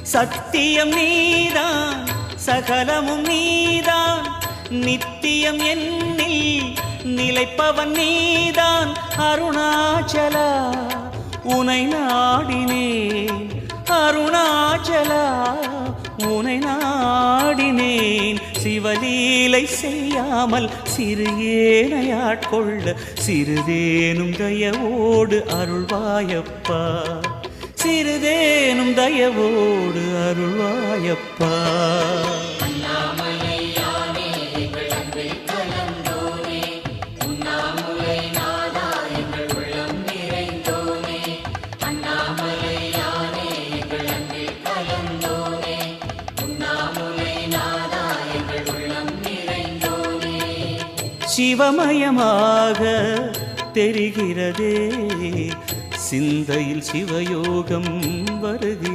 சத்தியம் நீதான் சகலமும் நீதான் நித்தியம் என்னில் நிலைப்பவன் நீதான் அருணாச்சலா உனை நாடினேன் அருணாச்சலா உனை நாடினேன் சிவலீலை செய்யாமல் சிறு ஏனையாட்கொள்ள சிறிதேனும் தயவோடு அருள்வாயப்பா சிறிதேனும் தயவோடு அருள்வாயப்பா சிவமயமாக தெரிகிறதே சிந்தையில் சிவயோகம் வருகிறது.